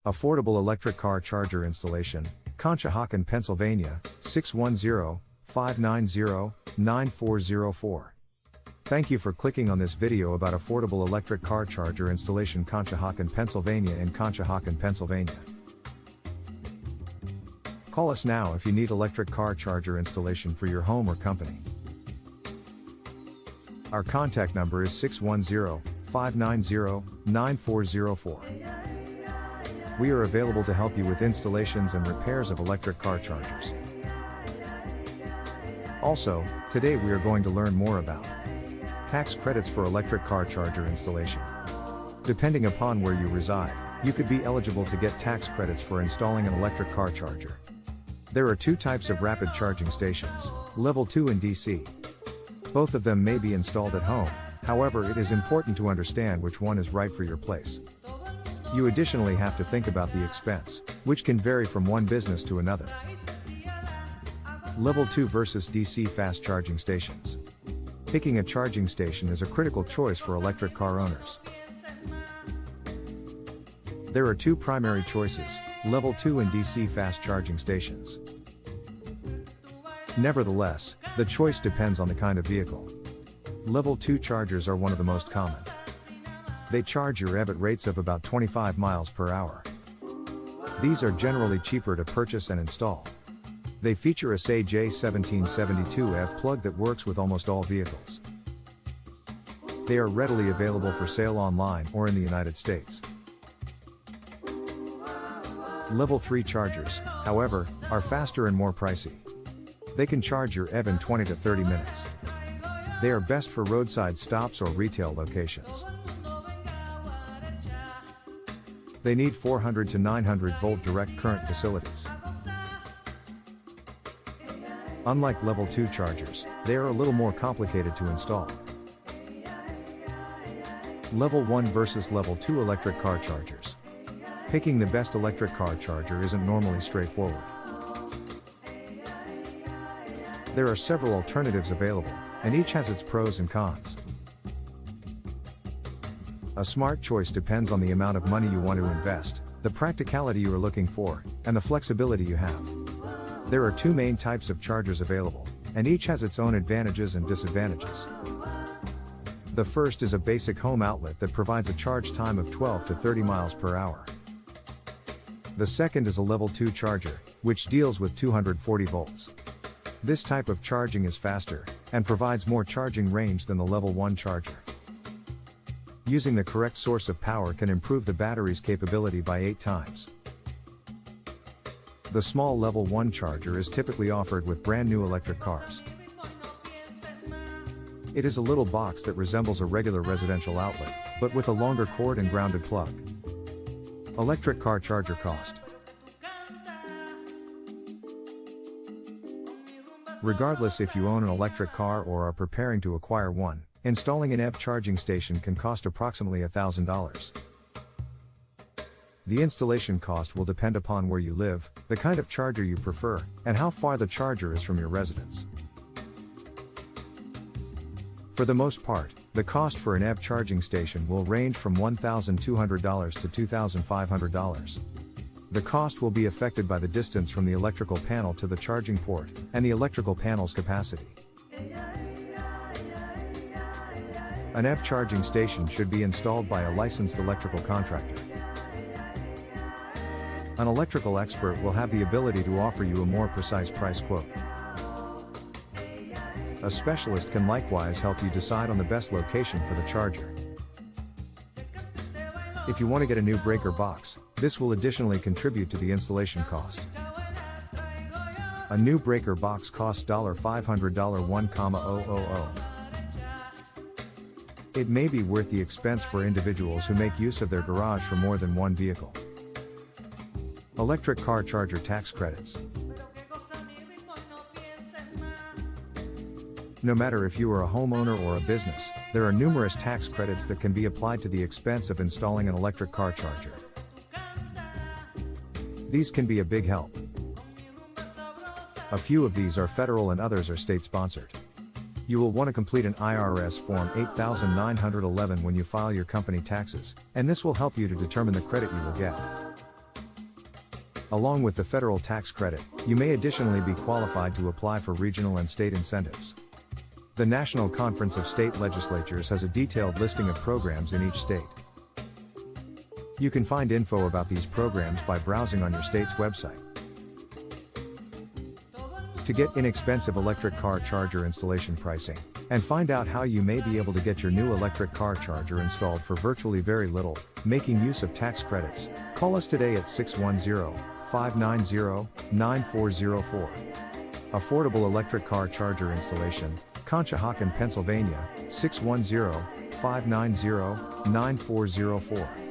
Affordable electric car charger installation, Conshohocken, Pennsylvania, 610-590-9404. Thank you for clicking on this video about affordable electric car charger installation, Conshohocken, Pennsylvania in Conshohocken, Pennsylvania. Call us now if you need electric car charger installation for your home or company. Our contact number is 610-590-9404. We are available to help you with installations and repairs of electric car chargers. Also, today we are going to learn more about tax credits for electric car charger installation. Depending upon where you reside, you could be eligible to get tax credits for installing an electric car charger. There are two types of rapid charging stations, level 2 and DC. Both of them may be installed at home, however it is important to understand which one is right for your place. You additionally have to think about the expense, which can vary from one business to another. Level 2 versus DC fast charging stations. Picking a charging station is a critical choice for electric car owners. There are two primary choices, level 2 and DC fast charging stations. Nevertheless, the choice depends on the kind of vehicle. Level 2 chargers are one of the most common. They charge your EV at rates of about 25 miles per hour. These are generally cheaper to purchase and install. They feature a J1772F plug that works with almost all vehicles. They are readily available for sale online or in the United States. Level 3 chargers, however, are faster and more pricey. They can charge your EV in 20 to 30 minutes. They are best for roadside stops or retail locations. They need 400 to 900 volt direct current facilities. Unlike level 2 chargers, they are a little more complicated to install. Level 1 versus level 2 electric car chargers. Picking the best electric car charger isn't normally straightforward. There are several alternatives available, and each has its pros and cons. A smart choice depends on the amount of money you want to invest, the practicality you are looking for, and the flexibility you have. There are two main types of chargers available, and each has its own advantages and disadvantages. The first is a basic home outlet that provides a charge time of 12 to 30 miles per hour. The second is a level 2 charger, which deals with 240 volts. This type of charging is faster, and provides more charging range than the level 1 charger. Using the correct source of power can improve the battery's capability by 8 times. The small level 1 charger is typically offered with brand new electric cars. It is a little box that resembles a regular residential outlet, but with a longer cord and grounded plug. Electric car charger cost. Regardless if you own an electric car or are preparing to acquire one, installing an EV charging station can cost approximately $1,000. The installation cost will depend upon where you live, the kind of charger you prefer, and how far the charger is from your residence. For the most part, the cost for an EV charging station will range from $1,200 to $2,500. The cost will be affected by the distance from the electrical panel to the charging port, and the electrical panel's capacity. An EV charging station should be installed by a licensed electrical contractor. An electrical expert will have the ability to offer you a more precise price quote. A specialist can likewise help you decide on the best location for the charger. If you want to get a new breaker box, this will additionally contribute to the installation cost. A new breaker box costs $500 $1,000. It may be worth the expense for individuals who make use of their garage for more than one vehicle. Electric car charger tax credits. No matter if you are a homeowner or a business, there are numerous tax credits that can be applied to the expense of installing an electric car charger. These can be a big help. A few of these are federal and others are state-sponsored. You will want to complete an IRS Form 8911 when you file your company taxes, and this will help you to determine the credit you will get. Along with the federal tax credit, you may additionally be qualified to apply for regional and state incentives. The National Conference of State Legislatures has a detailed listing of programs in each state. You can find info about these programs by browsing on your state's website. To get inexpensive electric car charger installation pricing, and find out how you may be able to get your new electric car charger installed for virtually very little, making use of tax credits, call us today at 610-590-9404. Affordable electric car charger installation, Conshohocken, Pennsylvania, 610-590-9404.